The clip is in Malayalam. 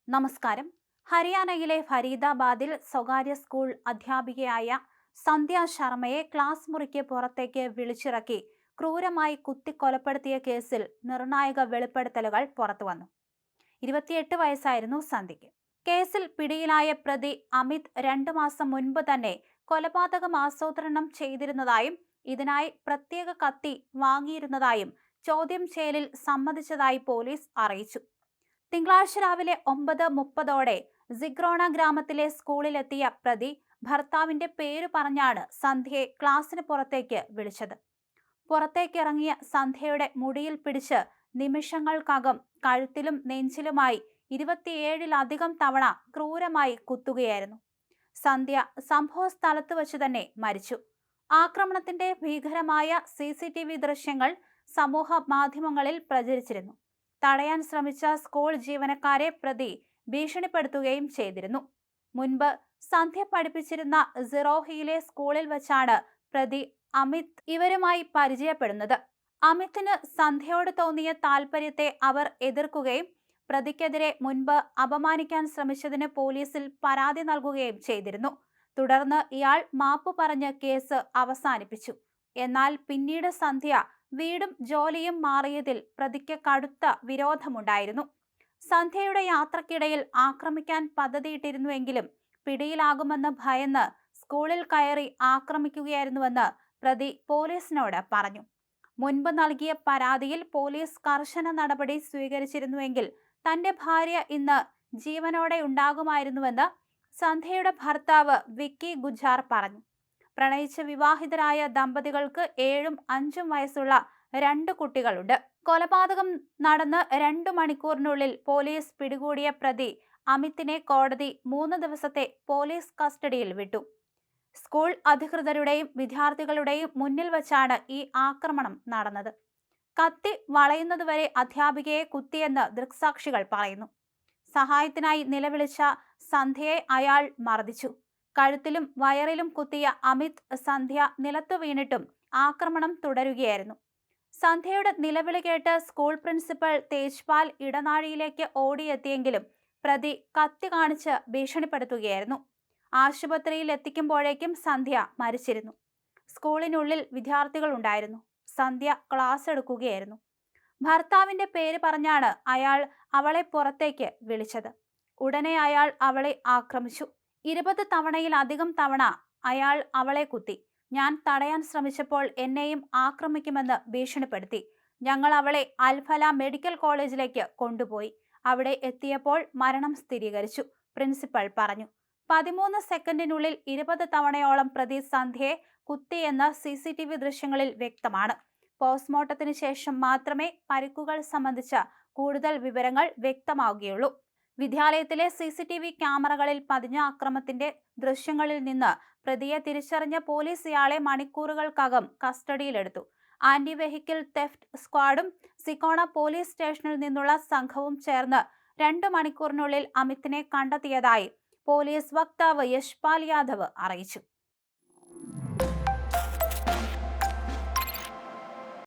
നമസ്കാരം. ഹരിയാനയിലെ ഫരീദാബാദിൽ സ്വകാര്യ സ്കൂൾ അധ്യാപികയായ സന്ധ്യ ശർമ്മയെ ക്ലാസ് മുറിക്ക് പുറത്തേക്ക് വിളിച്ചിറക്കി ക്രൂരമായി കുത്തിക്കൊലപ്പെടുത്തിയ കേസിൽ നിർണായക വെളിപ്പെടുത്തലുകൾ പുറത്തുവന്നു. 28 വയസ്സായിരുന്നു സന്ധ്യയ്ക്ക്. കേസിൽ പിടിയിലായ പ്രതി അമിത് 2 മാസം മുൻപ് തന്നെ കൊലപാതകം ആസൂത്രണം ചെയ്തിരുന്നതായും ഇതിനായി പ്രത്യേക കത്തി വാങ്ങിയിരുന്നതായും ചോദ്യം ചെയ്യലിൽ സമ്മതിച്ചതായി പോലീസ് അറിയിച്ചു. തിങ്കളാഴ്ച രാവിലെ 9:30ഓടെ സിഗ്രോണ ഗ്രാമത്തിലെ സ്കൂളിലെത്തിയ പ്രതി ഭർത്താവിന്റെ പേര് പറഞ്ഞാണ് സന്ധ്യയെ ക്ലാസ്സിന് പുറത്തേക്ക് വിളിച്ചത്. പുറത്തേക്കിറങ്ങിയ സന്ധ്യയുടെ മുടിയിൽ പിടിച്ച് നിമിഷങ്ങൾക്കകം കഴുത്തിലും നെഞ്ചിലുമായി 27ലധികം തവണ ക്രൂരമായി കുത്തുകയായിരുന്നു. സന്ധ്യ സംഭവ സ്ഥലത്ത് വച്ച് തന്നെ മരിച്ചു. ആക്രമണത്തിന്റെ ഭീകരമായ CCTV ദൃശ്യങ്ങൾ സമൂഹ മാധ്യമങ്ങളിൽ പ്രചരിച്ചിരുന്നു. തടയാൻ ശ്രമിച്ച സ്കൂൾ ജീവനക്കാരെ പ്രതി ഭീഷണിപ്പെടുത്തുകയും ചെയ്തിരുന്നു. മുൻപ് സന്ധ്യ പഠിപ്പിച്ചിരുന്ന സിറോഹിയിലെ സ്കൂളിൽ വച്ചാണ് പ്രതി അമിത് ഇവരുമായി പരിചയപ്പെടുന്നത്. അമിതിന് സന്ധ്യയോട് തോന്നിയ താല്പര്യത്തെ അവർ എതിർക്കുകയും പ്രതിക്കെതിരെ മുൻപ് അപമാനിക്കാൻ ശ്രമിച്ചതിന് പോലീസിൽ പരാതി നൽകുകയും ചെയ്തിരുന്നു. തുടർന്ന് ഇയാൾ മാപ്പ് പറഞ്ഞ് കേസ് അവസാനിപ്പിച്ചു. എന്നാൽ പിന്നീട് സന്ധ്യ വീടും ജോലിയും മാറിയതിൽ പ്രതിക്ക് കടുത്ത വിരോധമുണ്ടായിരുന്നു. സന്ധ്യയുടെ യാത്രക്കിടയിൽ ആക്രമിക്കാൻ പദ്ധതിയിട്ടിരുന്നുവെങ്കിലും പിടിയിലാകുമെന്ന് ഭയന്ന് സ്കൂളിൽ കയറി ആക്രമിക്കുകയായിരുന്നുവെന്ന് പ്രതി പോലീസിനോട് പറഞ്ഞു. മുൻപ് നൽകിയ പരാതിയിൽ പോലീസ് കർശന നടപടി സ്വീകരിച്ചിരുന്നുവെങ്കിൽ തന്റെ ഭാര്യ ഇന്ന് ജീവനോടെ ഉണ്ടാകുമായിരുന്നുവെന്ന് സന്ധ്യയുടെ ഭർത്താവ് വിക്കി ഗുജാർ പറഞ്ഞു. പ്രണയിച്ച് വിവാഹിതരായ ദമ്പതികൾക്ക് 7ഉം 5ഉം വയസ്സുള്ള 2 കുട്ടികളുണ്ട്. കൊലപാതകം നടന്ന് 2 മണിക്കൂറിനുള്ളിൽ പോലീസ് പിടികൂടിയ പ്രതി അമിതിനെ കോടതി 3 ദിവസത്തെ പോലീസ് കസ്റ്റഡിയിൽ വിട്ടു. സ്കൂൾ അധികൃതരുടെയും വിദ്യാർത്ഥികളുടെയും മുന്നിൽ വച്ചാണ് ഈ ആക്രമണം നടന്നത്. കത്തി വളയുന്നതുവരെ അധ്യാപികയെ കുത്തിയെന്ന് ദൃക്സാക്ഷികൾ പറയുന്നു. സഹായത്തിനായി നിലവിളിച്ച സന്ധ്യയെ അയാൾ മർദ്ദിച്ചു. കഴുത്തിലും വയറിലും കുത്തിയ അമിത് സന്ധ്യ നിലത്തു വീണിട്ടും ആക്രമണം തുടരുകയായിരുന്നു. സന്ധ്യയുടെ നിലവിളി കേട്ട് സ്കൂൾ പ്രിൻസിപ്പൽ തേജ്പാൽ ഇടനാഴിയിലേക്ക് ഓടിയെത്തിയെങ്കിലും പ്രതി കത്തി കാണിച്ച് ഭീഷണിപ്പെടുത്തുകയായിരുന്നു. ആശുപത്രിയിൽ എത്തിക്കുമ്പോഴേക്കും സന്ധ്യ മരിച്ചിരുന്നു. സ്കൂളിനുള്ളിൽ വിദ്യാർത്ഥികൾ ഉണ്ടായിരുന്നു. സന്ധ്യ ക്ലാസ് എടുക്കുകയായിരുന്നു. ഭർത്താവിന്റെ പേര് പറഞ്ഞാണ് അയാൾ അവളെ പുറത്തേക്ക് വിളിച്ചത്. ഉടനെ അയാൾ അവളെ ആക്രമിച്ചു. 20 തവണയിലധികം തവണ അയാൾ അവളെ കുത്തി. ഞാൻ തടയാൻ ശ്രമിച്ചപ്പോൾ എന്നെയും ആക്രമിക്കുമെന്ന് ഭീഷണിപ്പെടുത്തി. ഞങ്ങൾ അവളെ അൽഫല മെഡിക്കൽ കോളേജിലേക്ക് കൊണ്ടുപോയി. അവിടെ എത്തിയപ്പോൾ മരണം സ്ഥിരീകരിച്ചു, പ്രിൻസിപ്പൽ പറഞ്ഞു. 13 സെക്കൻഡിനുള്ളിൽ 20 തവണയോളം പ്രതി സന്ധ്യയെ കുത്തിയെന്ന് CCTV ദൃശ്യങ്ങളിൽ വ്യക്തമാണ്. പോസ്റ്റ്മോർട്ടത്തിന് ശേഷം മാത്രമേ പരിക്കുകൾ സംബന്ധിച്ച കൂടുതൽ വിവരങ്ങൾ വ്യക്തമാവുകയുള്ളൂ. വിദ്യാലയത്തിലെ CCTV ക്യാമറകളിൽ പതിഞ്ഞ അക്രമത്തിന്റെ ദൃശ്യങ്ങളിൽ നിന്ന് പ്രതിയെ തിരിച്ചറിഞ്ഞ പോലീസ് ഇയാളെ മണിക്കൂറുകൾക്കകം കസ്റ്റഡിയിലെടുത്തു. ആന്റി വെഹിക്കിൾ തെഫ്റ്റ് സ്ക്വാഡും സിക്കോണ പോലീസ് സ്റ്റേഷനിൽ നിന്നുള്ള സംഘവും ചേർന്ന് 2 മണിക്കൂറിനുള്ളിൽ അമിതിനെ കണ്ടെത്തിയതായി പോലീസ് വക്താവ് യശ്പാൽ യാദവ് അറിയിച്ചു.